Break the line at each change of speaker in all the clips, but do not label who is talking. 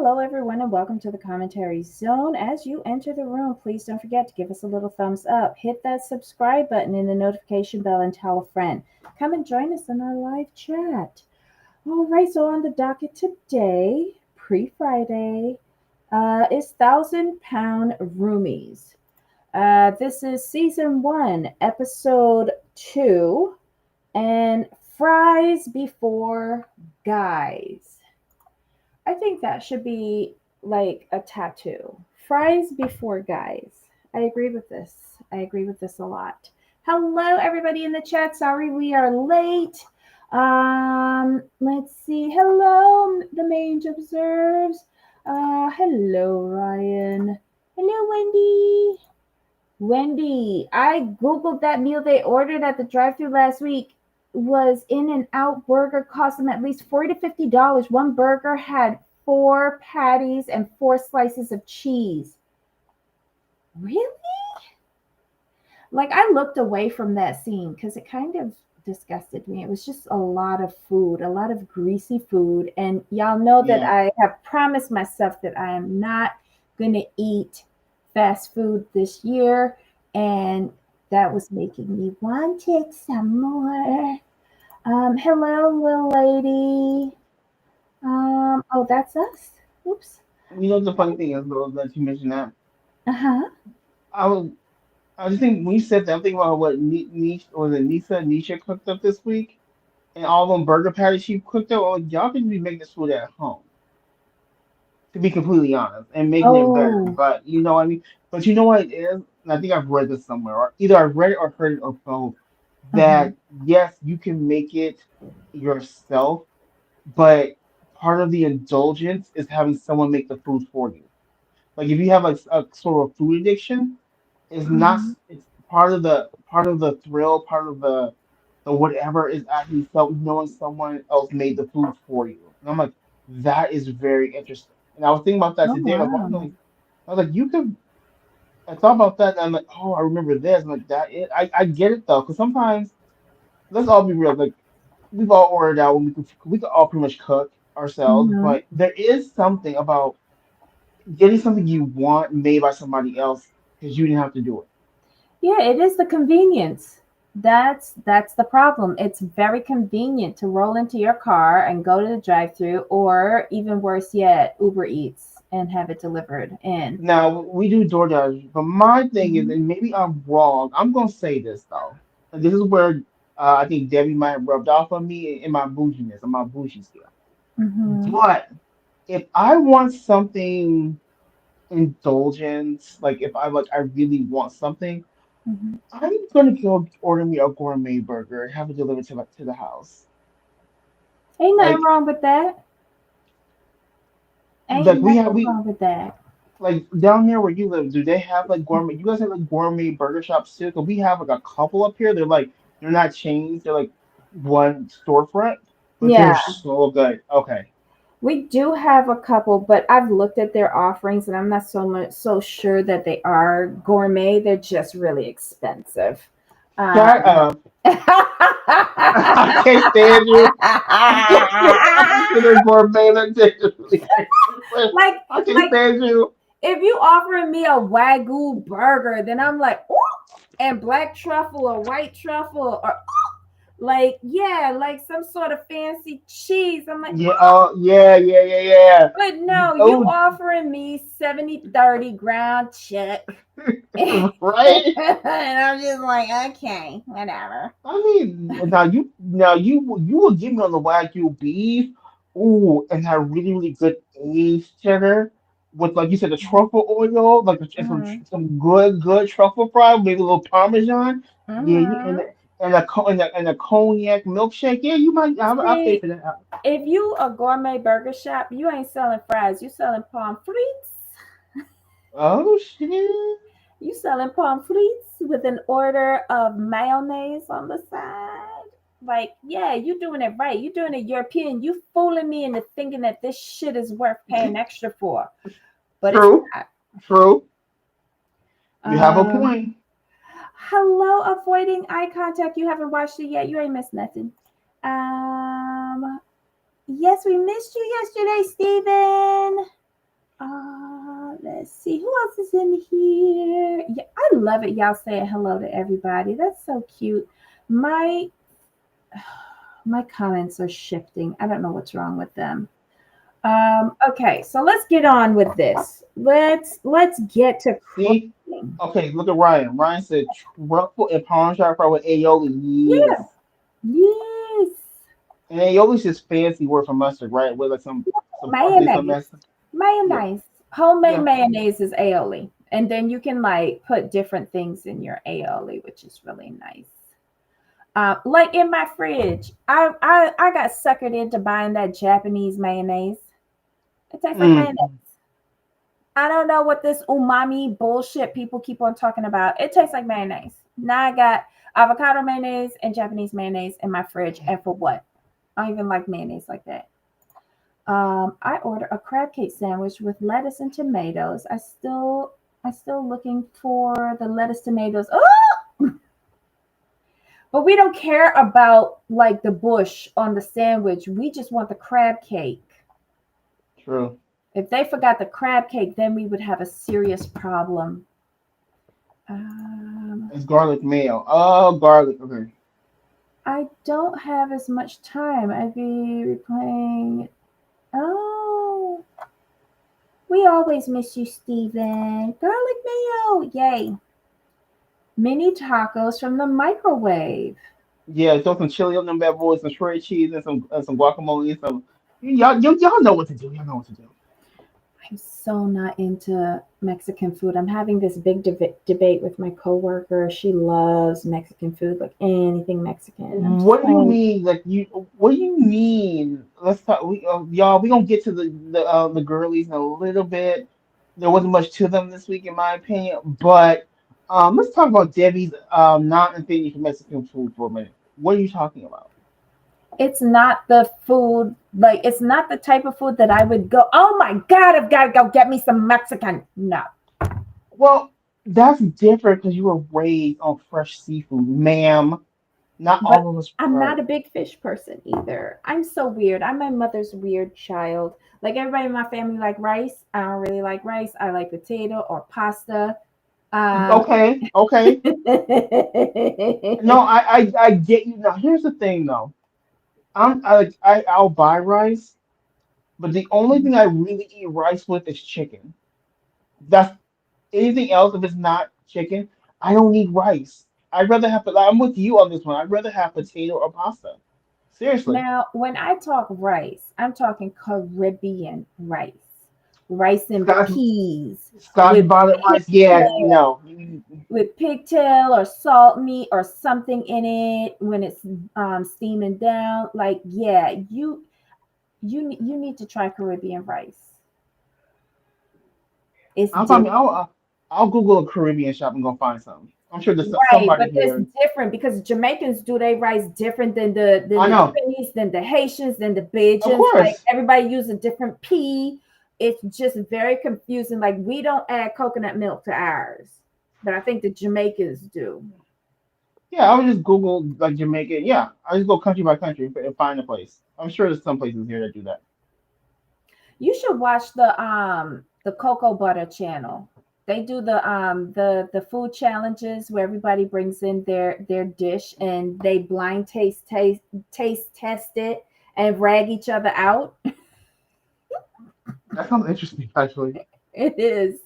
Hello, everyone, and welcome to the commentary zone. As you enter the room, please don't forget to give us a little thumbs up, hit that subscribe button and the notification bell, and tell a friend. Come and join us in our live chat. All right, so on the docket today, pre Friday, is £1,000 Roomies. This is season 1, episode 2, and fries before guys. I think that should be like a tattoo. Fries before guys. I agree with this. I agree with this a lot. Hello, everybody in the chat. Sorry we are late. Let's see. Hello, the mange observes. Hello, Ryan. Hello, Wendy. Wendy, I googled that meal they ordered at the drive-thru last week. Was In and Out Burger, cost them at least $40 to $50. One burger had 4 patties and 4 slices of cheese. Really? Like, I looked away from that scene because it kind of disgusted me. It was just a lot of food, a lot of greasy food. And y'all know that I have promised myself that I am not going to eat fast food this year. And that was making me want it some more. Hello, little lady. Oh, that's us. Oops.
You know the funny thing is though that you mentioned that
Uh-huh.
I was I just think when you said that I'm thinking about what Niche or the Nisha cooked up this week and all them burger patties she cooked up. Oh, y'all could be making this food at home, to be completely honest, and making it better.
Oh.
But you know what I mean. But you know what it is, and I think I've read this somewhere, or either I've read it or heard it or both.
Uh-huh.
That yes, you can make it yourself, but part of the indulgence is having someone make the food for you. Like if you have a sort of food addiction, it's not
Mhm.
it's part of the thrill, part of the whatever is actually felt knowing someone else made the food for you. And I'm like, that is very interesting. And I was thinking about that
Oh,
today.
wow.
I was like, you could. I thought about that, and I'm like, oh, I remember this. I'm like, I get it though, because sometimes let's all be real. Like we've all ordered out when we could all pretty much cook ourselves,
Mhm.
but there is something about getting something you want made by somebody else because you didn't have to do it.
Yeah, it is the convenience. That's the problem. It's very convenient to roll into your car and go to the drive-thru, or even worse yet, Uber Eats and have it delivered in.
Now we do DoorDash, but my thing is,
Mhm.
and maybe I'm wrong. I'm gonna say this though, and this is where I think Debbie might have rubbed off on me in my bouginess, on my bougie scale.
Mhm.
But if I want something indulgence, like if I really want something,
Mhm.
I'm gonna go order me a gourmet burger and have it delivered to the house.
Ain't nothing
Like
wrong with that. Ain't
like
nothing wrong with that.
like down there where you live, do they have like gourmet? You guys have like gourmet burger shops too? 'Cause we have like a couple up here. They're not chains. They're like one storefront, but they're
Yeah,
so good. Okay.
we do have a couple, but I've looked at their offerings and I'm not so sure that they are gourmet. They're just really expensive.
Shut
Um,
up. I can't stand you. I can't stand you to the gourmet.
like
I can't
like
stand you.
if you offering me a wagyu burger, then I'm like, oh, and black truffle or white truffle or like yeah, like some sort of fancy cheese. I'm like,
Yeah. Oh yeah.
but no, you
Oh,
offering me 70/30 ground chuck. And
right.
I'm just like, okay, whatever.
I mean, you will give me on the Wagyu beef, ooh, and that really good aged cheddar with like you said the truffle oil, like and
Mm-hmm.
some good truffle fry, maybe a little Parmesan, yeah,
Mm-hmm.
and a cognac milkshake, yeah, you might I'll pay
See,
for that.
if you a gourmet burger shop, you ain't selling fries. You selling palm frites.
Oh shit,
You selling pommes frites with an order of mayonnaise on the side. Like, yeah, you doing it right. You doing it European. You fooling me into thinking that this shit is worth paying extra for, but it's
true,
not.
true. You have a
Um,
point.
Hello, avoiding eye contact. You haven't watched it yet. You ain't missed nothing. Yes, we missed you yesterday, Steven. Let's see who else is in here. Yeah, I love it. Y'all saying hello to everybody. That's so cute. My my comments are shifting. I don't know what's wrong with them. Okay, so let's get on with this. Let's get to
See?
cooking.
Okay, look at Ryan. Ryan said truffle and Parmesan fry with aioli.
Yeah.
Yes.
Yes.
And aioli is just fancy word for mustard, right? With like some parsley, some
Mayonnaise.
mustard. Yeah.
Mayonnaise. Homemade
Yeah.
mayonnaise is aioli. And then you can like put different things in your aioli, which is really nice. Like in my fridge, I got suckered into buying that Japanese mayonnaise. It tastes like mayonnaise.
Mm.
I don't know what this umami bullshit people keep on talking about. It tastes like mayonnaise. Now I got avocado mayonnaise and Japanese mayonnaise in my fridge. And for what? I don't even like mayonnaise like that. I ordered a crab cake sandwich with lettuce and tomatoes. I still looking for the lettuce tomatoes. Oh, but we don't care about like the bush on the sandwich. We just want the crab cake.
True.
If they forgot the crab cake, then we would have a serious problem. Um,
It's garlic mayo. Oh, garlic. Okay.
I don't have as much time. I'd be replaying. Oh, we always miss you, Steven. Garlic mayo. Yay. Mini tacos from the microwave.
Yeah, throw some chili on them bad boys, some shredded cheese, and some guacamole. Some y'all know what to do. Y'all know what to do.
I'm so not into Mexican food. I'm having this big debate with my coworker. She loves Mexican food, like anything Mexican. I'm just
What do you
like,
mean? Like you? What do you mean? Let's talk. Y'all. We gonna get to the girlies in a little bit. There wasn't much to them this week, in my opinion. But let's talk about Debbie's non-affinity for Mexican food for a minute. What are you talking about?
it's not the food, like, it's not the type of food that I would go, oh my God, I've got to go get me some Mexican. No.
Well, that's different because you were raised on fresh seafood, ma'am. Not
But
all of us
I'm not
were.
a big fish person either. I'm so weird. I'm my mother's weird child. Like everybody in my family like rice. I don't really like rice. I like potato or pasta. Um,
Okay, okay. No, I get you. Now, here's the thing, though. I'll buy rice, but the only thing I really eat rice with is chicken. That's anything else. If it's not chicken, I don't need rice. I'd rather have. I'm with you on this one. I'd rather have potato or pasta. Seriously,
Now, when I talk rice, I'm talking Caribbean rice, rice and
Scotch
peas
Scotch
with
bonnet rice. Yeah,
pigtail,
no.
with pigtail or salt meat or something in it when it's steaming down. Like, yeah, you need to try Caribbean rice. It's
I'll find.
different.
I'll Google a Caribbean shop and go find something. I'm sure there's
Right,
somebody
but there's
here.
different because Jamaicans do they rice different than
I
the
know.
Trini, than the Haitians, than the
Of
Bajans. Like
course.
everybody use a different pea. It's just very confusing. Like we don't add coconut milk to ours, but I think the Jamaicans do.
Yeah, I would just Google like Jamaica. Yeah, I just go country by country and find a place. I'm sure there's some places here that do that.
You should watch the cocoa butter channel. They do the food challenges where everybody brings in their dish and they blind taste test it and rag each other out.
That sounds interesting, actually.
It is.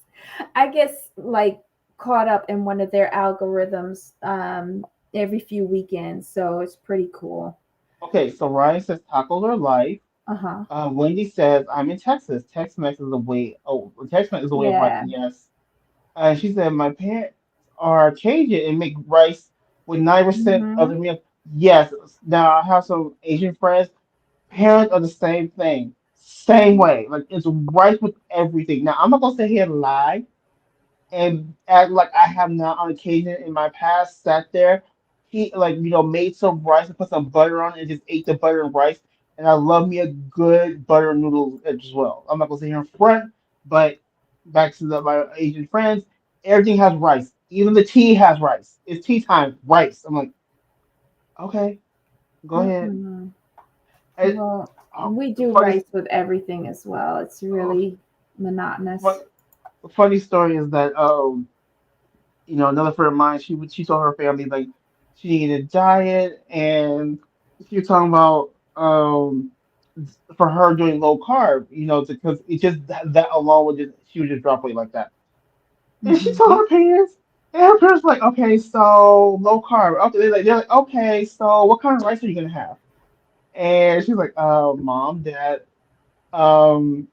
I guess like caught up in one of their algorithms every few weekends, so it's pretty cool.
Okay, so Ryan says tacos are life.
Uh-huh.
Wendy says I'm in Texas. Tex-Mex is the way. Oh, Tex-Mex is the way of life.
Yeah.
Yes. She said my parents are Cajun and make rice with 9% of
Hmm.
the meal. Yes. Now I have some Asian friends. Parents are the same thing. Same way. Like it's rice with everything. Now I'm not gonna sit here and lie and act like I have not on occasion in my past sat there, he like made some rice and put some butter on it and just ate the butter and rice. And I love me a good butter noodle as well. I'm not gonna sit here in front, but back to my Asian friends, everything has rice. Even the tea has rice. It's tea time, rice. I'm like, okay, go ahead.
Mm-mm.
And,
Well,
oh,
we
the
do
funny,
rice with everything as well. It's
oh,
really. monotonous.
Fun, funny story is that another friend of mine, she told her family like she needed a diet, and she was talking about for her doing low carb, because it just that alone would just she would just drop weight like that. And she told
Hmm.
her parents, and her parents were like, okay, so low carb. Okay, they're like, okay, so what kind of rice are you gonna have? And she's like, mom, dad, um,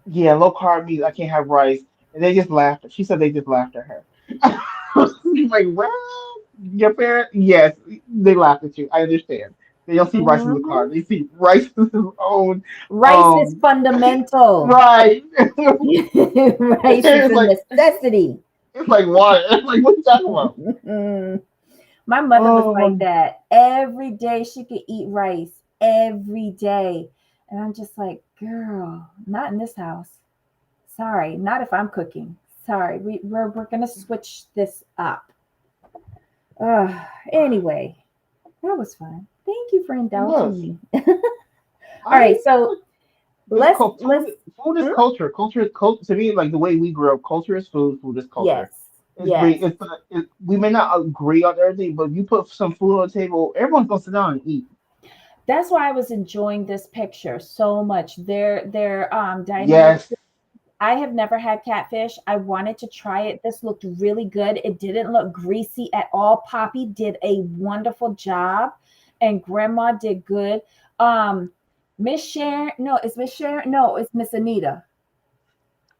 yeah, low carb means I can't have rice. And they just laughed. She said they just laughed at her. Like, well, your parents, yes, they laughed at you. I understand. They don't see rice as a carb.
Hmm.
They see rice as its own.
Rice is
Um,
fundamental.
right.
Rice is
It's
a
like
necessity.
it's like water. It's like what you talking about?
My mother was
Oh
like
my.
that. Every day she could eat rice. Every day. And I'm just like, girl, not in this house. Sorry, not if I'm cooking. Sorry, we're going to switch this up. Anyway, that was fun. Thank you for
It
indulging
was.
me. All
I
right, so
This
let's
food.
let's
Food is
hmm?
culture. Culture is culture. To me, like the way we grew up, culture is food. Food is culture.
Yes,
It's
yes.
great. We may not agree on everything, but if you put some food on the table, everyone's gonna sit down and eat.
That's why I was enjoying this picture so much. Their dining room.
Yes,
I have never had catfish. I wanted to try it. This looked really good. It didn't look greasy at all. Poppy did a wonderful job, and Grandma did good. Um, Miss Sharon, no, it's Miss Sharon. No, it's Miss Anita.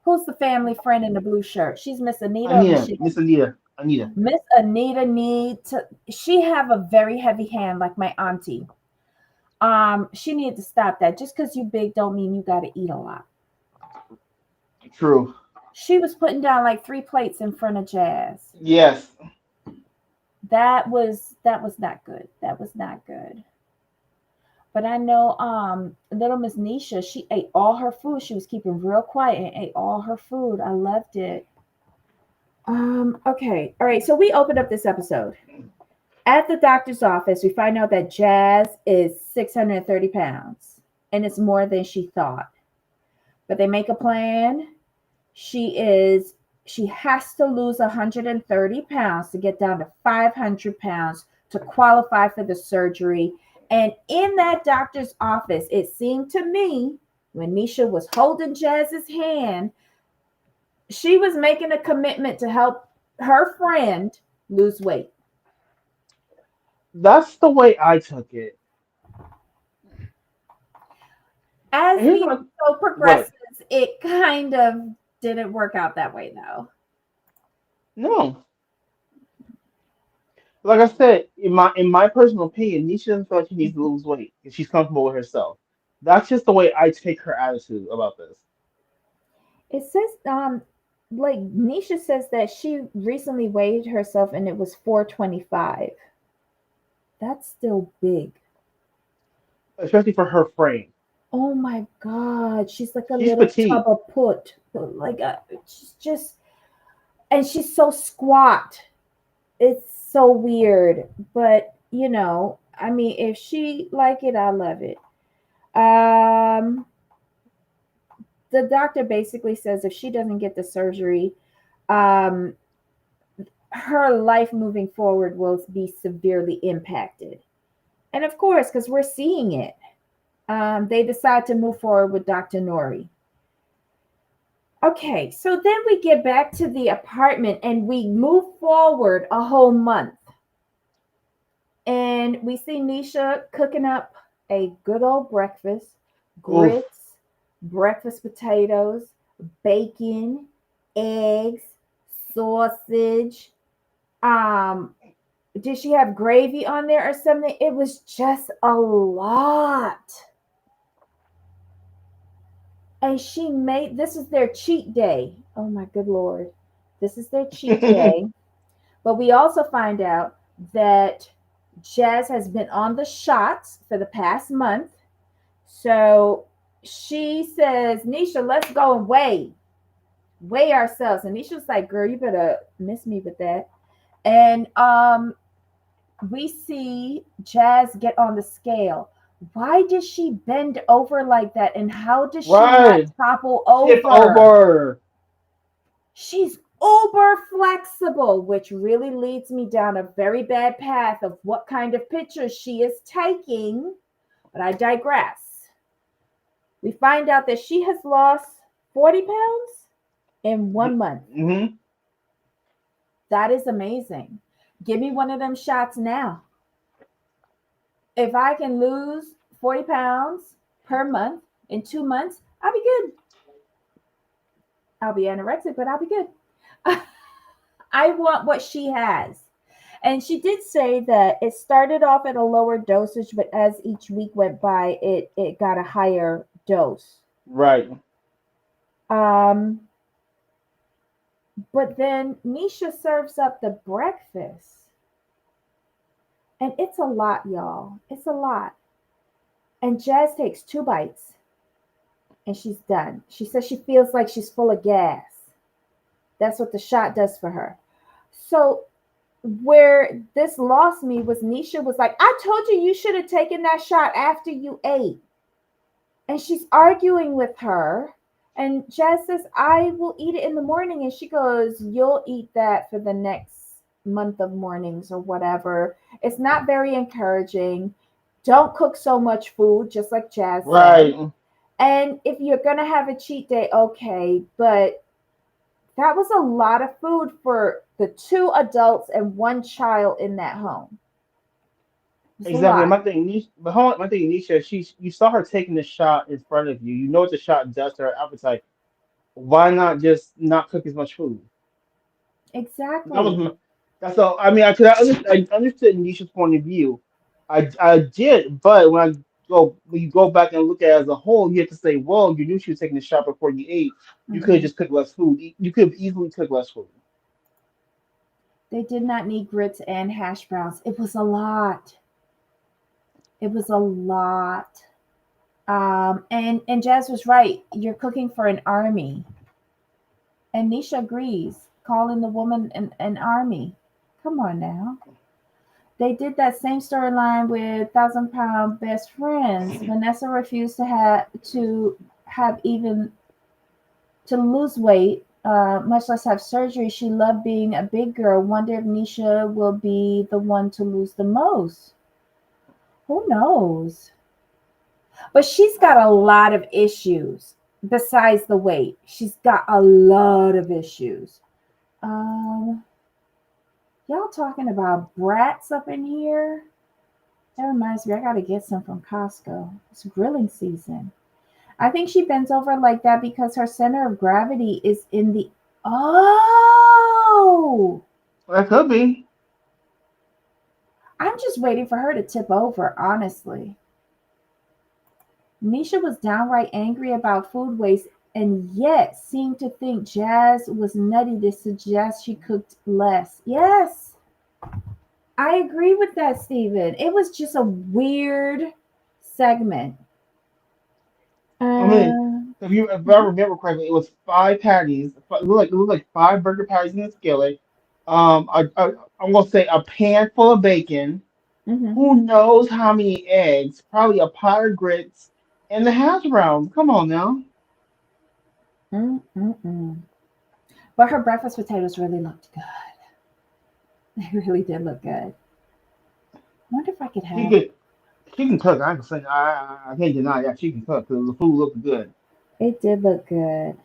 Who's the family friend in the blue shirt? She's Miss Anita or Miss
Anita,
Sharon?
Miss Anita, Anita.
Miss Anita need to. She have a very heavy hand, like my auntie. She needed to stop that. Just because you big don't mean you got to eat a lot.
True.
She was putting down like 3 plates in front of Jazz.
Yes,
That was not good. That was not good. But I know little Miss Nisha, she ate all her food. She was keeping real quiet and ate all her food. I loved it. Okay. All right. So we opened up this episode. At the doctor's office, we find out that Jazz is 630 pounds. And it's more than she thought. But they make a plan. She has to lose 130 pounds to get down to 500 pounds to qualify for the surgery. And in that doctor's office, it seemed to me when Nisha was holding Jazz's hand, she was making a commitment to help her friend lose weight.
that's the way I took it.
As
And here's
the
my
episode
what?
progresses, it kind of didn't work out that way though.
No, like I said, in my personal opinion, Nisha doesn't feel like she needs to lose weight if she's comfortable with herself. That's just the way I take her attitude about this.
It says, like Nisha says that she recently weighed herself and it was 425. That's still big.
Especially for her frame.
Oh my God. She's like a
She's
little tub
petite.
of put. She's just, and she's so squat. It's so weird. But, I mean, if she like it, I love it. Um, the doctor basically says if she doesn't get the surgery, um, her life moving forward will be severely impacted. And of course, because we're seeing it, they decide to move forward with Dr. Nori. Okay, so then we get back to the apartment and we move forward a whole month. And we see Nisha cooking up a good old breakfast,
Oof.
grits, breakfast potatoes, bacon, eggs, sausage. Um, did she have gravy on there or something? It was just a lot. And she made this is their cheat day. Oh my good lord. This is their cheat day. But we also find out that Jazz has been on the shots for the past month. So she says, Nisha, let's go and weigh ourselves. And Nisha's like, girl, you better miss me with that. And we see Jazz get on the scale. Why does she bend over like that? And how does she not
Right.
topple
Tip
over?
over.
She's uber flexible, which really leads me down a very bad path of what kind of pictures she is taking. But I digress. We find out that she has lost 40 pounds in 1 month.
Mm-hmm.
That is amazing. Give me one of them shots now. If I can lose 40 pounds per month in 2 months, I'll be good. I'll be anorexic, but I'll be good. I want what she has. And she did say that it started off at a lower dosage, but as each week went by, it got a higher dose.
Right.
Um, but then Nisha serves up the breakfast, and it's a lot, y'all. It's a lot. And Jazz takes 2 bites, and she's done. She says she feels like she's full of gas. That's what the shot does for her. So where this lost me was Nisha was like, I told you you should have taken that shot after you ate. And she's arguing with her. And Jazz says, I will eat it in the morning. And she goes, you'll eat that for the next month of mornings or whatever. It's not very encouraging. Don't cook so much food, just like Jazz said.
Right.
And if you're going to have a cheat day, okay. But that was a lot of food for the 2 adults and 1 child in that home. It's a
Exactly.
lot.
My thing, but hold on, my thing, Nisha, you saw her taking the shot in front of you. You know what the shot does to her appetite. Why not just not cook as much food? That was
Exactly.
my, that's all. I mean, I understood Nisha's point of view. I did, but when you go back and look at it as a whole, you have to say, well, you knew she was taking the shot before you ate. You could have
Hmm.
just cooked less food. You could have easily cooked less food.
They did not need grits and hash browns. It was a lot. It was a lot. And Jazz was right. You're cooking for an army. And Nisha agrees, calling the woman an army. Come on now. They did that same storyline with Thousand Pound Best Friends. Vanessa refused to have even to lose weight, much less have surgery. She loved being a big girl. Wonder if Nisha will be the one to lose the most. Who knows? But she's got a lot of issues besides the weight. She's got a lot of issues. Um, y'all talking about brats up in here? That reminds me, I gotta get some from Costco. It's grilling season. I think she bends over like that because her center of gravity is in the. Oh!
That could be.
I'm just waiting for her to tip over, honestly. Nisha was downright angry about food waste and yet seemed to think Jazz was nutty to suggest she cooked less. Yes, I agree with that, Stephen. It was just a weird segment.
I mean,
Uh,
if I remember correctly, it was 5 patties. It looked like 5 burger patties in the skillet. I'm gonna say a pan full of bacon.
mm-hmm.
Who knows how many eggs? Probably a pot of grits and the hash browns. Come on now.
Mm-mm-mm. But her breakfast potatoes really looked good. They really did look good. I wonder if I could
She
have.
could she can cook. I can say I can't deny that she can cook because the food looked good.
It did look good.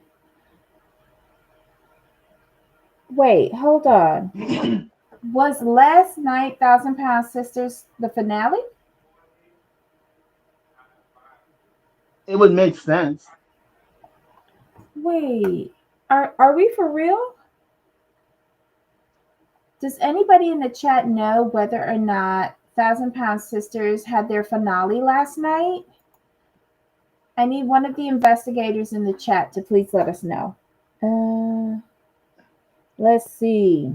Wait, hold on. Was last night Thousand Pound Sisters the finale?
It would make sense.
Wait, are we for real? Does anybody in the chat know whether or not Thousand Pound Sisters had their finale last night? I need one of the investigators in the chat to please let us know. Uh, let's see.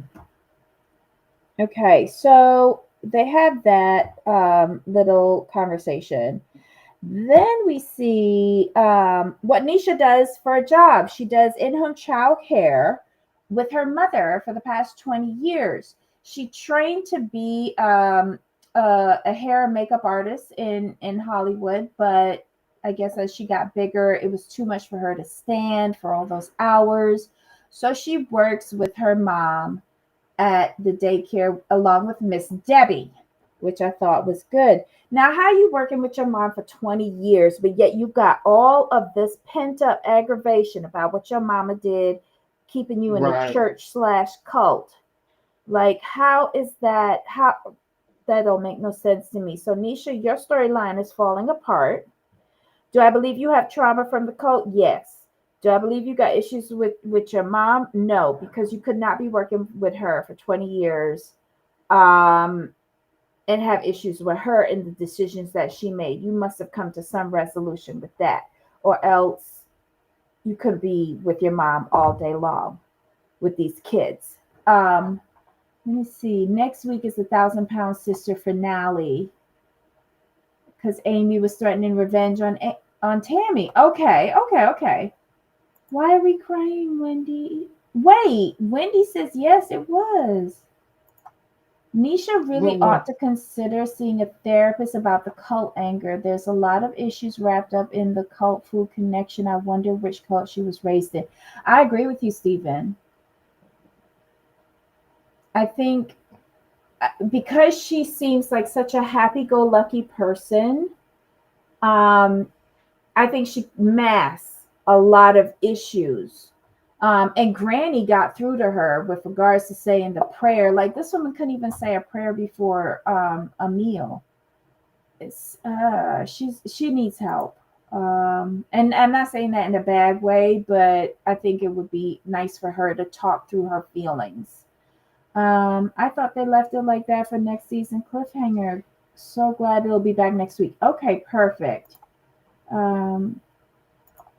Okay, so they have that little conversation. Then we see what Nisha does for a job. She does in home childcare with her mother for the past 20 years. She trained to be a hair and makeup artist in Hollywood, but I guess as she got bigger, it was too much for her to stand for all those hours. So she works with her mom at the daycare along with Miss Debbie, which I thought was good. Now, how you working with your mom for 20 years, but yet you got all of this pent up aggravation about what your mama did, keeping you in the
Right.
church slash cult? Like, how is that? How that don't make no sense to me. So, Nisha, your storyline is falling apart. Do I believe you have trauma from the cult? Yes. Do I believe you got issues with your mom? No, because you could not be working with her for 20 years um, and have issues with her and the decisions that she made. You must have come to some resolution with that, or else you could be with your mom all day long with these kids. Let me see. Next week is the Thousand Pound Sister finale because Amy was threatening revenge on Tammy. Okay, okay, okay. Why are we crying, Wendy? Wait, Wendy says yes, it was. Nisha
What?
really
What?
ought to consider seeing a therapist about the cult anger. There's a lot of issues wrapped up in the cult food connection. I wonder which cult she was raised in. I agree with you, Stephen. I think because she seems like such a happy go lucky person, um, I think she masks a lot of issues. And Granny got through to her with regards to saying the prayer. Like this woman couldn't even say a prayer before a meal. It's she needs help. And I'm not saying that in a bad way, but I think it would be nice for her to talk through her feelings. I thought they left it like that for next season cliffhanger. So glad it'll be back next week. Okay, perfect. Um,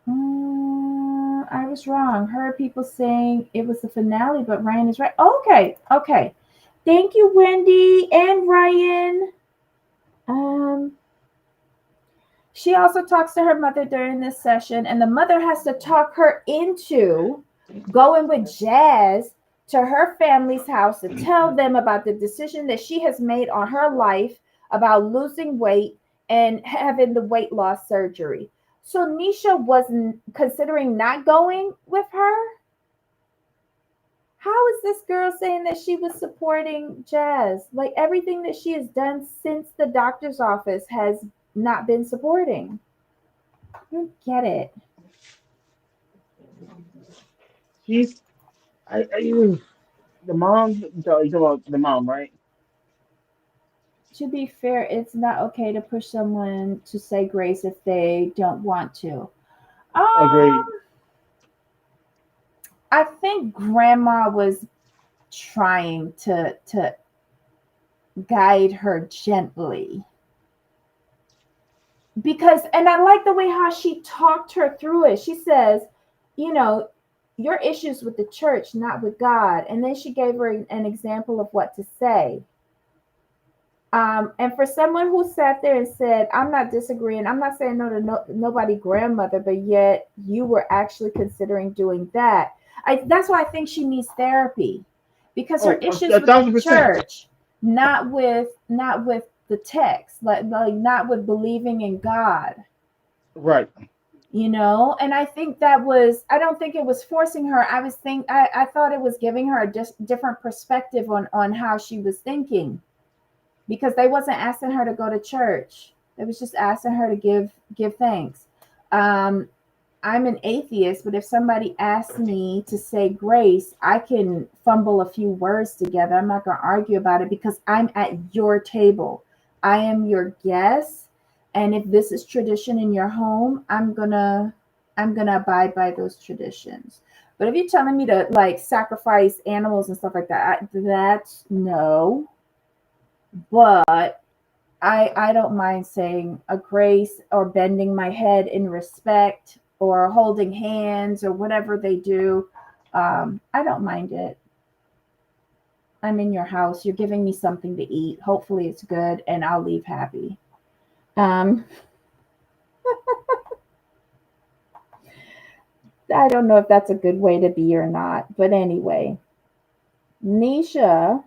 I was wrong. Heard people saying it was the finale, but Ryan is right. Okay, okay. Thank you, Wendy and Ryan. Um, she also talks to her mother during this session, and the mother has to talk her into going with Jazz to her family's house to tell them about the decision that she has made on her life about losing weight and having the weight loss surgery. So Nisha wasn't considering not going with her. How is this girl saying that she was supporting Jazz? Like everything that she has done since the doctor's office has not been supporting. I don't get it.
She's. The mom. You talking about the mom, right?
To be fair, it's not okay to push someone to say grace if they don't want to.
Agreed.
I think grandma was trying to guide her gently because and I like the way how she talked her through it. She says, you know, your issues with the church, not with God. And then she gave her an example of what to say. And for someone who sat there and said, I'm not disagreeing, I'm not saying no to nobody grandmother, but yet you were actually considering doing that. That's why I think she needs therapy because her
Oh,
issues
a
with the
thousand percent.
church, not with the text, like not with believing in God,
Right.
and I think that was I don't think it was forcing her. I thought it was giving her a just different perspective on how she was thinking because they wasn't asking her to go to church. They was just asking her to give thanks. Um, I'm an atheist, but if somebody asks me to say grace, I can fumble a few words together. I'm not going to argue about it because I'm at your table. I am your guest, and if this is tradition in your home, I'm gonna abide by those traditions. But if you're telling me to like sacrifice animals and stuff like that, that's no. But I don't mind saying a grace or bending my head in respect or holding hands or whatever they do. I don't mind it. I'm in your house. You're giving me something to eat. Hopefully it's good and I'll leave happy. Um, I don't know if that's a good way to be or not. But anyway, Nisha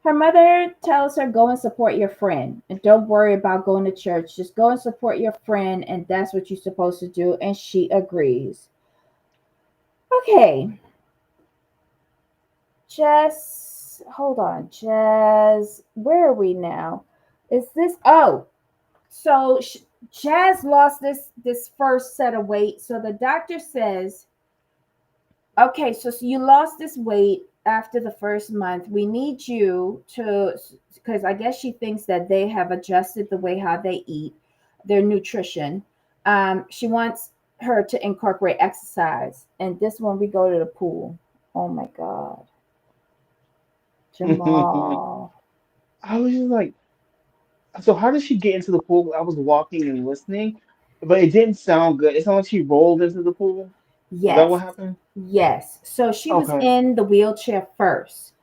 Her mother tells her, go and support your friend and don't worry about going to church. Just go and support your friend, and that's what you're supposed to do. And she agrees. Okay, Jess, hold on. Jazz, where are we now? Is this, oh, so Jazz lost this first set of weight. So the doctor says, okay, so you lost this weight after the first month. We need you to, because I guess she thinks that they have adjusted the way how they eat, their nutrition. She wants her to incorporate exercise. And this one, we go to the pool. Oh my God, Jamal.
I was just like, so how did she get into the pool? I was walking and listening, but it didn't sound good. It sounded like she rolled into the pool. Was that
Yes,
what happened?
yes. So she was
Okay.
in the wheelchair first.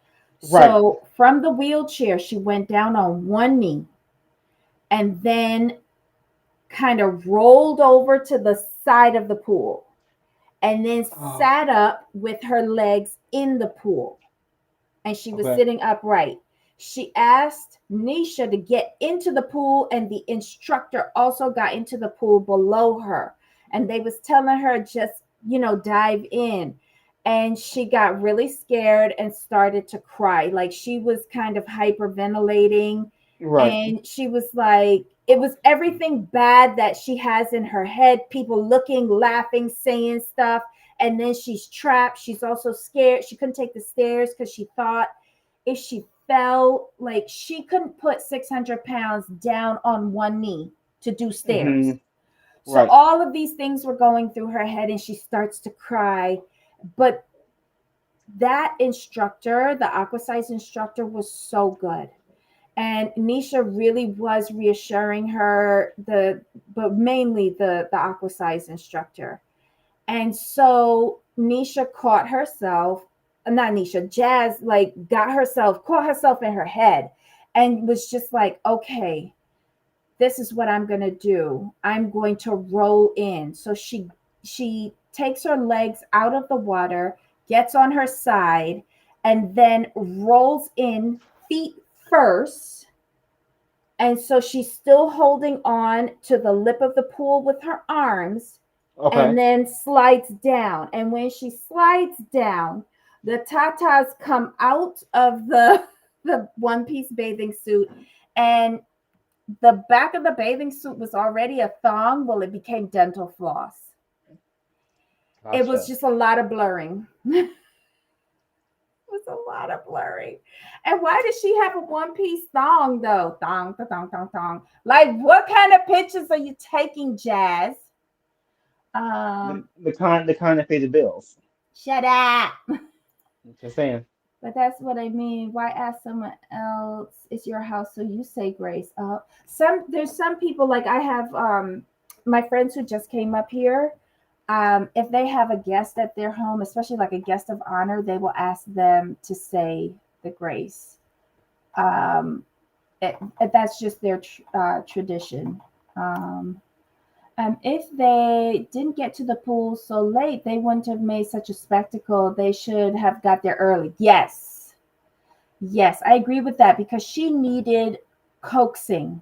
Right.
So from the wheelchair, she went down on one knee and then kind of rolled over to the side of the pool and then
Oh,
sat up with her legs in the pool, and she was
okay.
sitting upright. She asked Nisha to get into the pool, and the instructor also got into the pool below her. And they was telling her just, dive in. And she got really scared and started to cry. Like she was kind of hyperventilating.
Right.
And she was like, it was everything bad that she has in her head, people looking, laughing, saying stuff, and then she's trapped. She's also scared. She couldn't take the stairs because she thought if she fell, like she couldn't put 600 pounds down on one knee to do
Hmm.
stairs. So
Right.
all of these things were going through her head, and she starts to cry. But that instructor, the aquasize instructor, was so good. And Nisha really was reassuring her, but mainly the aquasize instructor. And so Nisha caught herself, not Nisha, Jazz, like caught herself in her head and was just like, okay, this is what I'm going to do. I'm going to roll in. So she takes her legs out of the water, gets on her side, and then rolls in feet first, and so she's still holding on to the lip of the pool with her arms and
Okay.
then slides down. And when she slides down, the tatas come out of the one piece bathing suit, and the back of the bathing suit was already a thong. Well, it became dental floss. It was
Gotcha.
just a lot of blurring. Was a lot of blurring. And why does she have a one piece thong though? Thong, thong, thong, thong. Like, what kind of pictures are you taking, Jazz?
The
Um,
the kind the kind that pay the bills.
Shut up.
Just saying.
But that's what I mean. Why ask someone else? It's your house, so you say grace. There's some people, like I have my friends who just came up here. If they have a guest at their home, especially like a guest of honor, they will ask them to say the grace. Um, that's just their tradition. Um, if they didn't get to the pool so late, they wouldn't have made such a spectacle. They should have got there early. Yes, yes, I agree with that because she needed coaxing,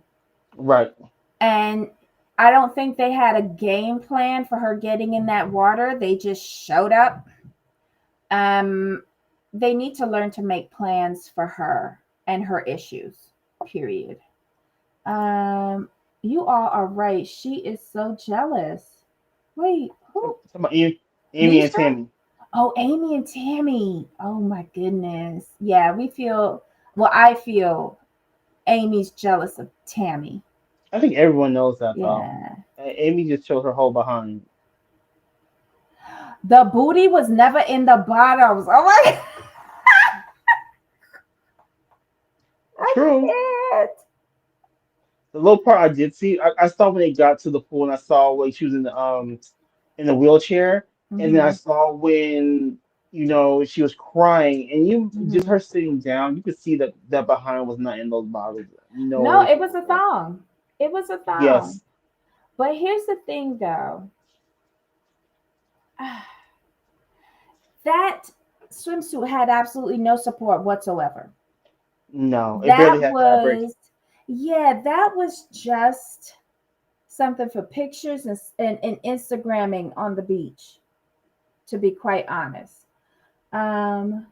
Right.
and I don't think they had a game plan for her getting in that water. They just showed up. Um, they need to learn to make plans for her and her issues. Period. Um, you all are right. She is so jealous. Wait, who?
Talking about Amy and
Nisha?
Tammy.
Oh, Amy and Tammy. Oh my goodness. Yeah, we feel, well, I feel Amy's jealous of Tammy.
I think everyone knows that though.
Yeah.
Amy just showed her whole behind.
The booty was never in the bottoms. Oh my, I
True.
can't.
The little part I did see, I saw when they got to the pool and I saw when she was in the wheelchair, and then I
Mm-hmm.
saw when she was crying, and you just
Mm-hmm.
her sitting down, you could see that behind was not in those bottles. No
No,
way,
it
shape,
was
or
a
form.
thong. It was a thong.
Yes,
But here's the thing though. That swimsuit had absolutely no support whatsoever.
No, it barely
That
had fabric.
was, yeah, that was just something for pictures and Instagramming on the beach, to be quite honest. Um,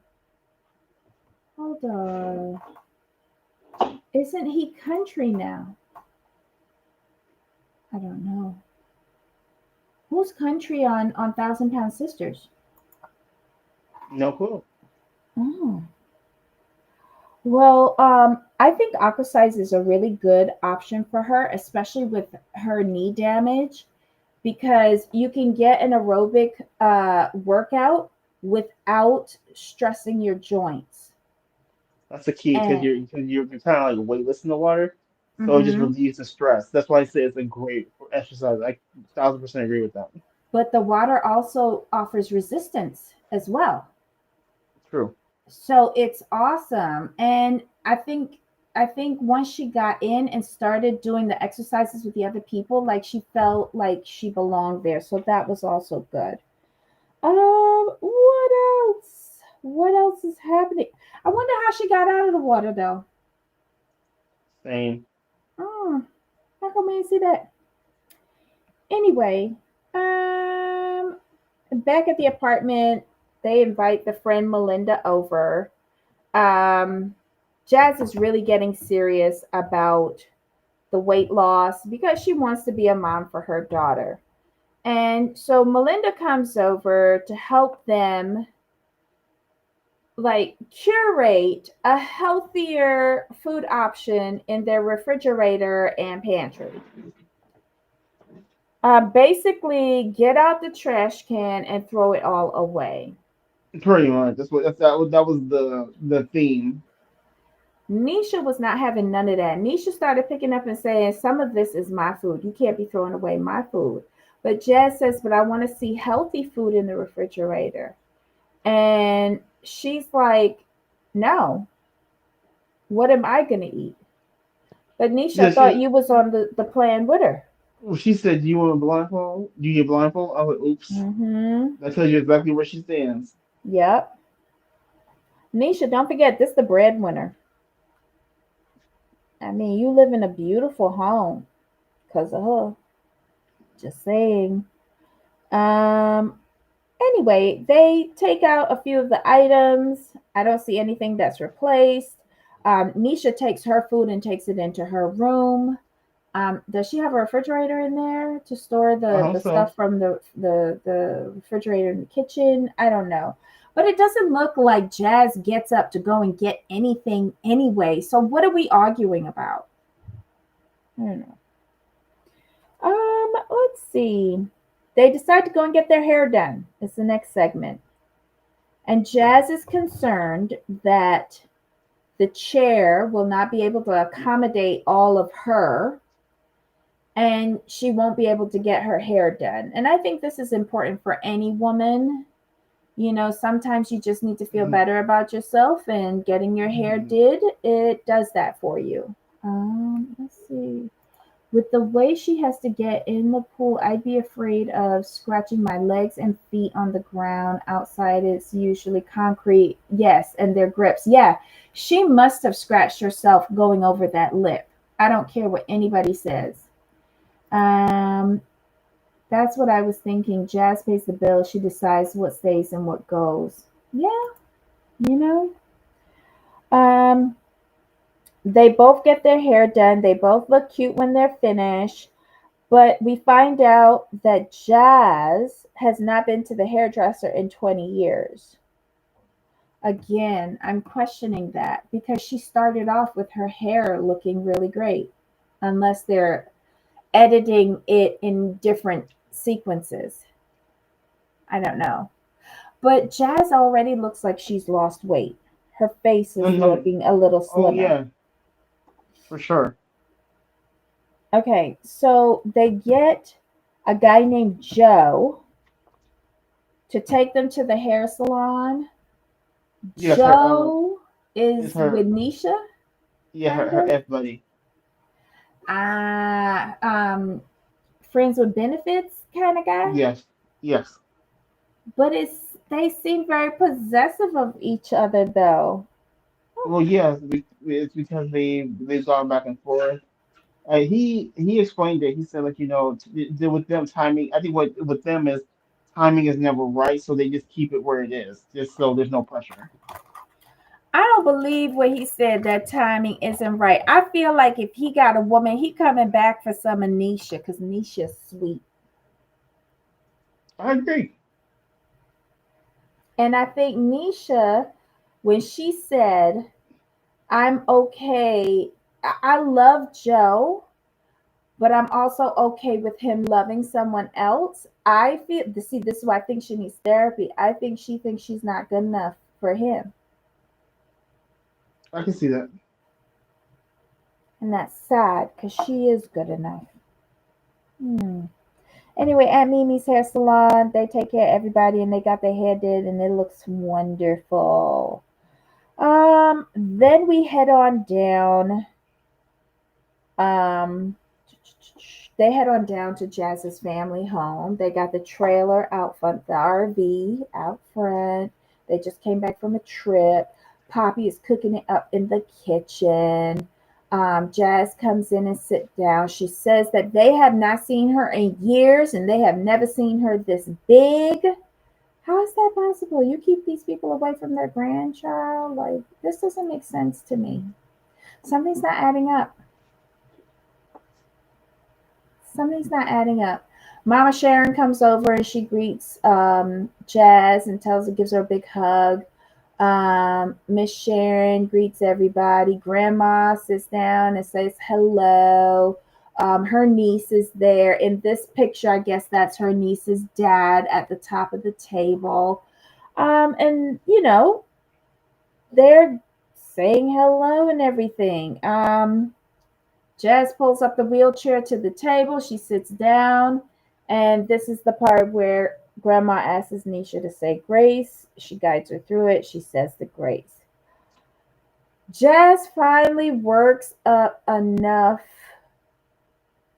hold on. Isn't he country now? I don't know. Who's country on Thousand Pound Sisters?
No clue.
Oh. Well, I think aqua size is a really good option for her, especially with her knee damage, because you can get an aerobic workout without stressing your joints.
That's the key because
And
you're kind of like weightless in the water, so it just
hmm
relieves the stress. That's why I say it's a great exercise. I 1000% agree with that.
but the water also offers resistance as well.
True.
So it's awesome. And I think once she got in and started doing the exercises with the other people, like she felt like she belonged there. So that was also good. What else? What else is happening? I wonder how she got out of the water though.
Same.
Oh, how come we didn't see that? Anyway, um, back at the apartment, they invite the friend Melinda over. Um, Jazz is really getting serious about the weight loss because she wants to be a mom for her daughter. And so Melinda comes over to help them like curate a healthier food option in their refrigerator and pantry. Basically, get out the trash can and throw it all away.
Pretty much. That was the theme.
Nisha was not having none of that. Nisha started picking up and saying, some of this is my food. You can't be throwing away my food. But Jazz says, but I want to see healthy food in the refrigerator. And she's like, no, what am I going to eat? But
She
Nisha, I
said,
thought you was on the plan with her.
she said, "Do you want a blindfold? Do you need a blindfold?" I was like, "Oops."
Mm-hmm.
That tells you exactly where she stands.
Yep. Nisha, don't forget, this the breadwinner. I mean, you live in a beautiful home because of her. Just saying. Um, Anyway, they take out a few of the items. I don't see anything that's replaced. Nisha takes her food and takes it into her room. Does she have a refrigerator in there to store
I
the
hope so.
stuff from the refrigerator in the kitchen? I don't know. But it doesn't look like Jazz gets up to go and get anything anyway. So what are we arguing about? I don't know. Let's see. They decide to go and get their hair done. It's the next segment. And Jazz is concerned that the chair will not be able to accommodate all of her and she won't be able to get her hair done. And I think this is important for any woman. You know, sometimes you just need to feel
Mhm,
better about yourself, and getting your hair
mhm.
did, it does that for you. Let's see. With the way she has to get in the pool, I'd be afraid of scratching my legs and feet on the ground. Outside, it's usually concrete. Yes, and their grips. Yeah, she must have scratched herself going over that lip. I don't care what anybody says. Um, that's what I was thinking. Jazz pays the bill. She decides what stays and what goes. Yeah, you know. Um, they both get their hair done. They both look cute when they're finished. But we find out that Jazz has not been to the hairdresser in 20 years. Again, I'm questioning that because she started off with her hair looking really great, unless they're editing it in different sequences. I don't know. But Jazz already looks like she's lost weight. Her face
No,
is
no.
looking a little
Oh
slimmer.
yeah, for sure.
Okay, so they get a guy named Joe to take them to the hair salon.
Yes, her
Joe
is
is with
her
Nisha,
yeah
kind
her
of.
F buddy.
Uh, um, Friends with benefits kind of guy.
Yes, yes.
But they seem very possessive of each other though.
Well, yes, it's because they've gone back and forth. He explained it. He said like with them timing. I think what with them is timing is never right, so they just keep it where it is, just so there's no pressure.
I don't believe what he said that timing isn't right. I feel like if he got a woman, he coming back for some Anisha because Anisha's sweet.
I agree.
And I think Nisha, when she said, I'm okay, I love Joe, but I'm also okay with him loving someone else. I feel, see, this is why I think she needs therapy. I think she thinks she's not good enough for him.
I can see that.
And that's sad because she is good enough. Hmm. Anyway, at Mimi's hair salon, they take care of everybody and they got their hair did and it looks wonderful. Then we head on down. Um, they head on down to Jazz's family home. They got the trailer out front, the RV out front. They just came back from a trip. Poppy is cooking it up in the kitchen. Jazz comes in and sit down. She says that they have not seen her in years and they have never seen her this big. How is that possible? You keep these people away from their grandchild? Like, this doesn't make sense to me. Something's not adding up. Something's not adding up. Mama Sharon comes over and she greets Jazz and gives her a big hug. Miss Sharon greets everybody. Grandma sits down and says hello. Her niece is there. In this picture, I guess that's her niece's dad at the top of the table. And they're saying hello and everything. Jazz pulls up the wheelchair to the table. She sits down, and this is the part where Grandma asks Nisha to say grace. She guides her through it. She says the grace. Jazz finally works up enough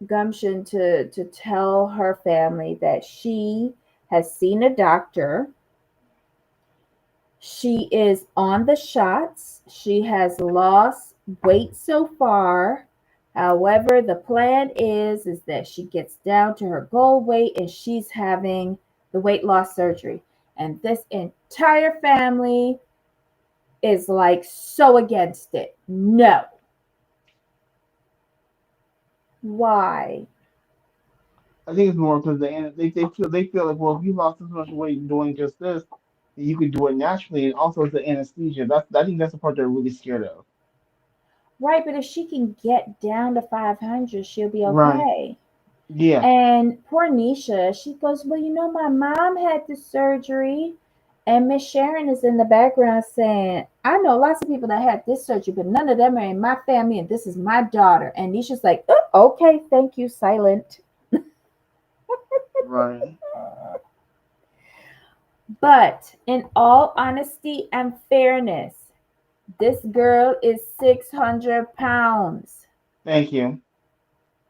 gumption to tell her family that she has seen a doctor. She is on the shots. She has lost weight so far. However, the plan is that she gets down to her goal weight and she's having the weight loss surgery. And this entire family is like so against it. No. Why?
I think it's more because they feel like, well, if you lost this much weight doing just this, then you could do it naturally, and also it's the anesthesia. I think that's the part they're really scared of.
Right, but if she can get down to 500, she'll be
Right.
okay.
Yeah.
And poor Nisha, she goes, well, my mom had the surgery. And Miss Sharon is in the background saying, I know lots of people that had this surgery, but none of them are in my family, and this is my daughter. And Nisha's like, oh, okay, thank you, silent.
Right.
But in all honesty and fairness, this girl is 600 pounds.
Thank you.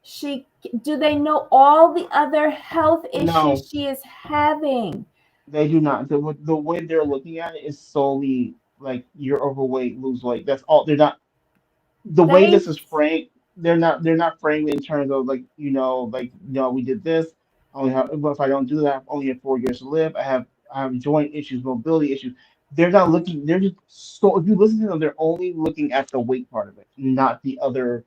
She do they know all the other health
No,
issues she is having?
they do not. The way they're looking at it is solely like you're overweight, lose weight. That's all. They're not. The way
They
this is framed, they're not framed in terms of like we did this. I only have, but if I don't do that, I only have 4 years to live. I have joint issues, mobility issues. They're not looking. They're just so. If you listen to them, they're only looking at the weight part of it, not the other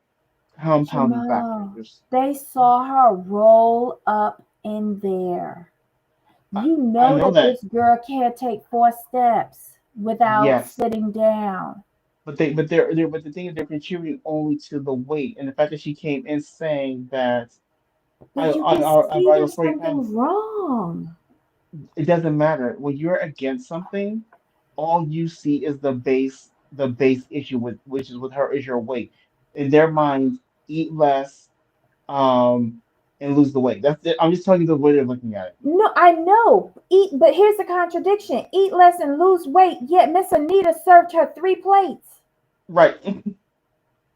compounding factors.
Jamal,
There's,
they saw her roll up in there.
I,
You
I
know
know
that
that.
this girl can't take 4 steps without
Yes,
sitting down.
but the thing is, they're contributing only to the weight, and the fact that she came in saying that
But you can
I've
see
lost
there's
40 pounds.
something wrong.
It doesn't matter when you're against something. All you see is the base issue with which is with her is your weight. In their minds, eat less, um, and lose the weight. That's it. I'm just telling you the way they're looking at it.
No, I know. Eat, but here's the contradiction: eat less and lose weight. Yet Miss Anita served her 3 plates.
Right.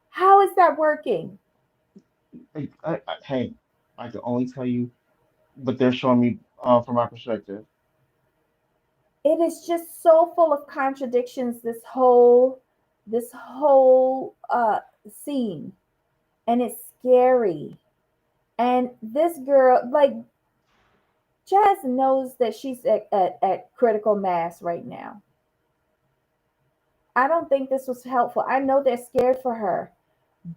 How is that working?
Hey, I can only tell you what they're showing me from my perspective.
It is just so full of contradictions. This whole this whole scene, and it's scary. And this girl, like, Jazz knows that she's at critical mass right now. I don't think this was helpful. I know they're scared for her,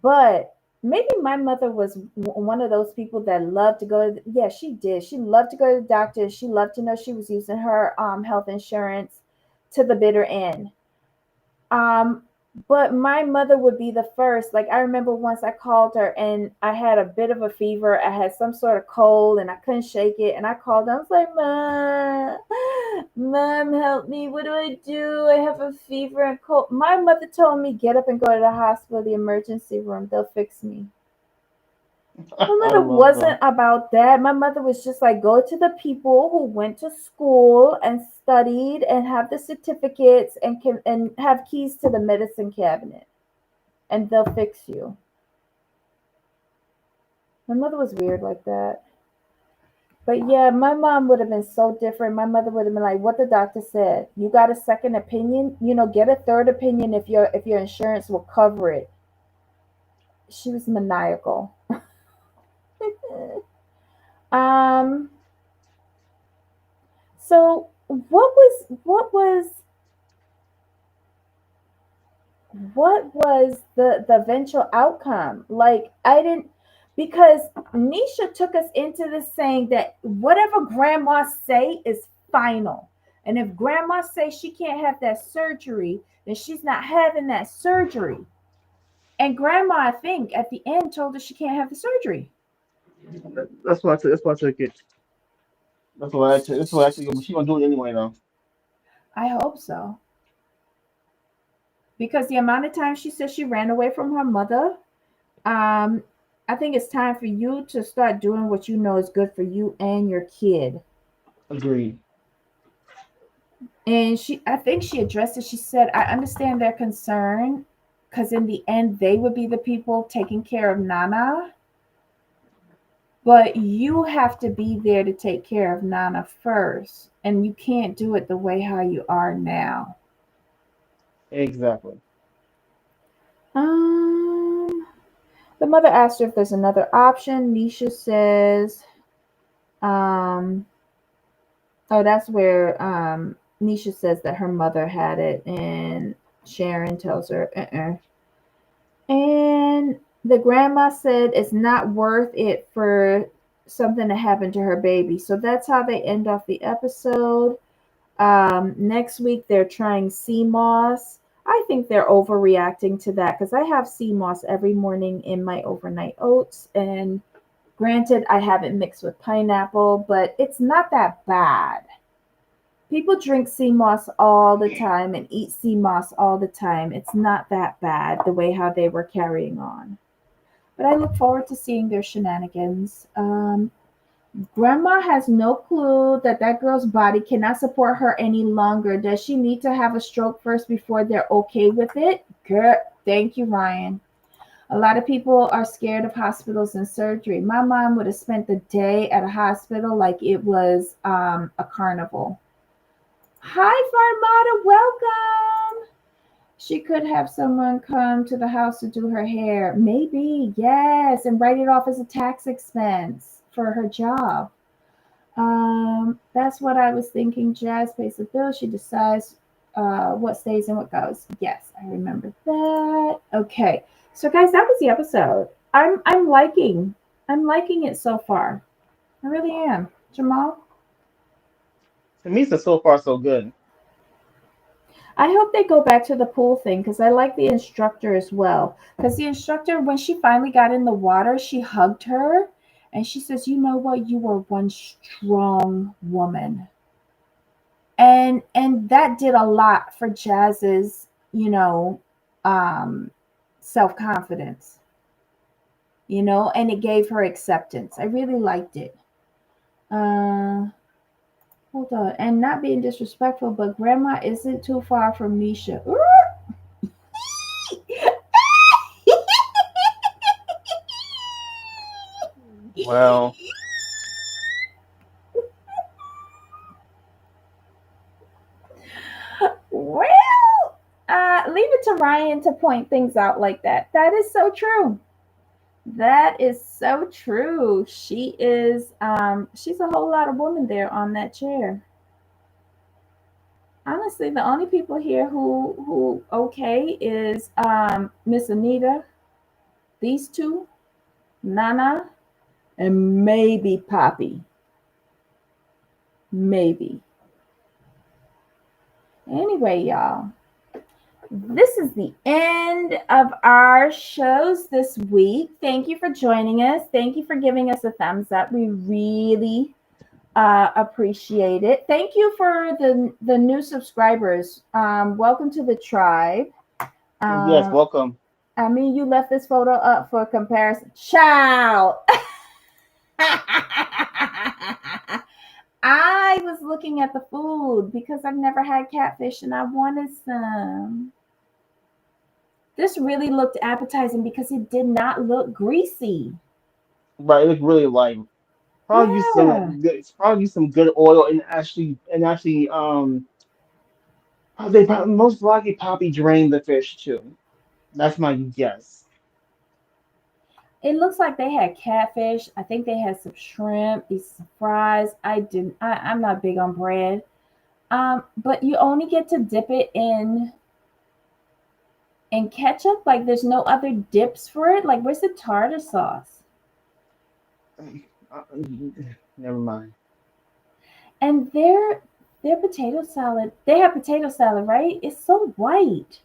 but maybe my mother was one of those people that loved to go to, yeah, she did. She loved to go to the doctor. She loved to know she was using her health insurance to the bitter end. Um, but my mother would be the first. Like, I remember once I called her and I had a bit of a fever. I had some sort of cold and I couldn't shake it. And I called her. I was like, Mom, help me. What do I do? I have a fever and cold. My mother told me, get up and go to the hospital, the emergency room. They'll fix me. My
I
mother
love
wasn't
them.
about that. My mother was just like, go to the people who went to school and studied and have the certificates and can and have keys to the medicine cabinet, and they'll fix you. My mother was weird like that. But yeah, my mom would have been so different. My mother would have been like, what the doctor said. You got a second opinion? Get a third opinion if your insurance will cover it. She was maniacal. um so what was the eventual outcome? Like, I didn't, because Nisha took us into this saying that whatever grandma say is final. And if grandma say she can't have that surgery, then she's not having that surgery. And grandma, I think, at the end told her she can't have the surgery.
That's why I took. That's why I took it. That's why I took. That's why I took. She gonna do it anyway, though.
I hope so. Because the amount of time she said she ran away from her mother, um, I think it's time for you to start doing what you know is good for you and your kid.
Agreed.
And I think she addressed it. She said, I understand their concern because in the end, they would be the people taking care of Nana, but you have to be there to take care of Nana first. And you can't do it the way how you are now.
Exactly.
Um, the mother asked her if there's another option. Nisha says, um, oh, that's where Nisha says that her mother had it, and Sharon tells her, And the grandma said it's not worth it for something to happen to her baby. So that's how they end off the episode. Next week they're trying sea moss. I think they're overreacting to that because I have sea moss every morning in my overnight oats. And granted, I have it mixed with pineapple, but it's not that bad. People drink sea moss all the time and eat sea moss all the time. It's not that bad the way how they were carrying on. But I look forward to seeing their shenanigans. Grandma has no clue that that girl's body cannot support her any longer. Does she need to have a stroke first before they're okay with it? Girl, thank you, Ryan. A lot of people are scared of hospitals and surgery. My mom would have spent the day at a hospital like it was a carnival. Hi, Farmata, welcome. She could have someone come to the house to do her hair. Maybe, yes, and write it off as a tax expense for her job. That's what I was thinking. Jazz pays the bill. She decides what stays and what goes. Yes, I remember that. Okay, so guys, that was the episode. I'm liking it so far. I really am. Jamal.
To me, it's so far so good.
I hope they go back to the pool thing because I like the instructor as well. Because the instructor, when she finally got in the water, she hugged her and she says, "You know what? You are one strong woman." And that did a lot for Jazz's, you know, um, self confidence, and it gave her acceptance. I really liked it. Uh, Hold on. And not being disrespectful, but grandma isn't too far from Misha.
Well,
Well, leave it to Ryan to point things out like that. That is so true. That is so true. She's a whole lot of woman there on that chair. Honestly, the only people here who okay is Miss Anita, these two, Nana, and maybe Poppy. Maybe. Anyway, y'all, this is the end of our shows this week. Thank you for joining us. Thank you for giving us a thumbs up. We really appreciate it. Thank you for the new subscribers. Welcome to the tribe.
Yes,
Um,
welcome.
I mean, you left this photo up for comparison. Ciao. I was looking at the food because I've never had catfish and I wanted some. This really looked appetizing because it did not look greasy.
Right, it looks really light. Probably use
Yeah,
some good, it's probably use some good oil and actually they probably, most likely Poppy drained the fish too. That's my guess.
it looks like they had catfish. I think they had some shrimp, these some fries. I didn't. I'm not big on bread. But you only get to dip it in ketchup. Like there's no other dips for it. Like where's the tartar sauce?
Uh, Never mind.
And their potato salad. They have potato salad, right? It's so white.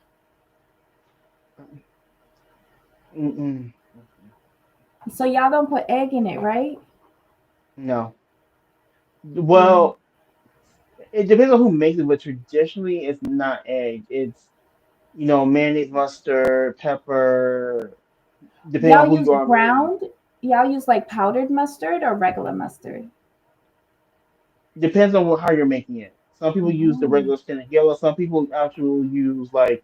Mm-mm.
So y'all don't put egg in it, right?
No.
Mm,
Well, it depends on who makes it, but traditionally it's not egg. It's, mayonnaise, mustard, pepper, depending on
Y'all
who
use
you are.
ground. Y'all use like powdered mustard or regular mustard.
Depends on how you're making it. Some people use the
Oh.
regular standard yellow. Some people actually use like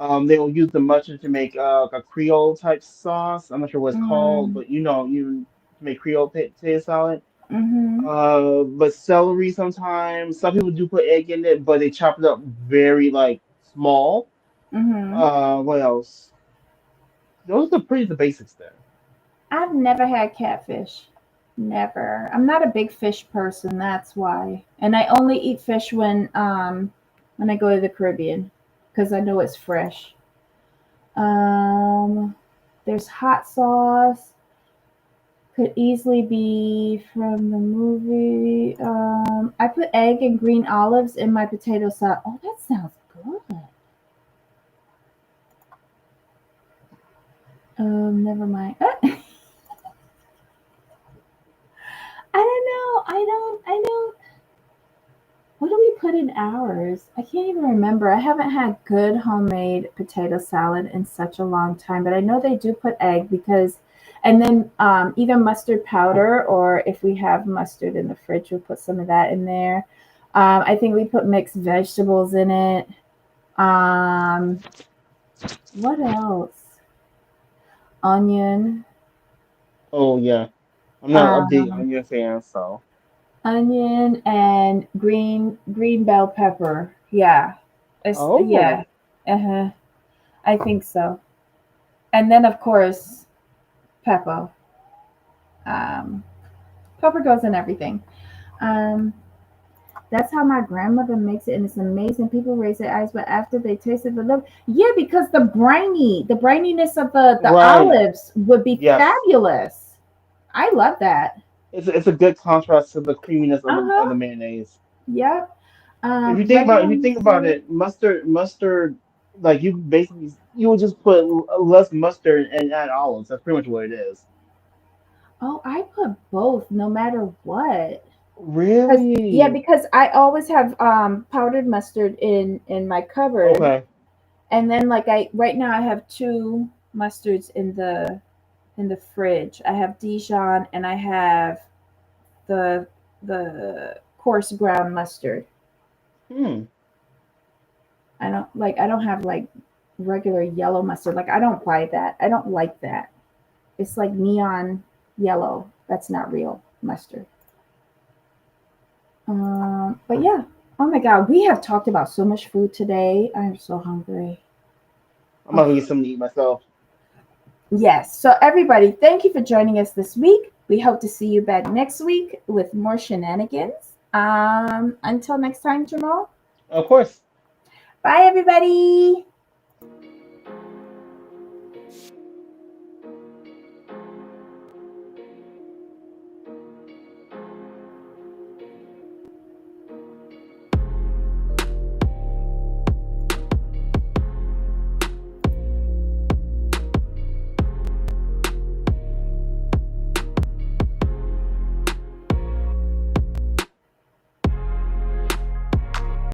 they'll use the mustard to make a Creole type sauce. I'm not sure what it's called,
Mm,
but you to make Creole potato salad.
mm-hmm.
But celery sometimes. Some people do put egg in it, but they chop it up very like small.
Mm-hmm.
What else? Those are pretty the basics there.
I've never had catfish. Never. I'm not a big fish person, that's why. And I only eat fish when I go to the Caribbean because I know it's fresh. Um there's hot sauce. Could easily be from the movie. I put egg and green olives in my potato salad. Oh, that sounds good. Never mind. I don't know. I don't. What do we put in ours? I can't even remember. I haven't had good homemade potato salad in such a long time, but I know they do put egg because, and then either mustard powder or if we have mustard in the fridge, we'll put some of that in there. I think we put mixed vegetables in it. Um, what else? Onion.
Oh yeah, I'm not a big
Um,
onion fan, so.
onion and green bell pepper. Yeah. Yeah.
Oh,
Uh-huh. I think so. And then of course pepper. Um, Pepper goes in everything. Um, that's how my grandmother makes it, and it's amazing. People raise their eyes, but after they taste it, they love. Yeah, because the brininess of the
right.
olives would be
Yes.
fabulous. I love that.
It's a good contrast to the creaminess
Uh
of the
huh.
mayonnaise.
Yep.
If
Regular
you think about
mustard.
it, mustard, like you would just put less mustard and add olives. That's pretty much what it is.
Oh, I put both, no matter what. Because yeah,
Really?
because I always have powdered mustard in my cupboard,
Okay.
and then like I right now I have two mustards in the fridge. I have Dijon and I have the the coarse ground mustard.
Hmm.
I don't have like regular yellow mustard. Like I don't buy that. I don't like that. It's like neon yellow. That's not real mustard. But yeah. Oh my god, we have talked about so much food today. I'm so hungry.
I'm gonna get something to eat myself.
Yes. So, everybody, thank you for joining us this week. We hope to see you back next week with more shenanigans. Until next time, Jamal.
Of course.
Bye, everybody.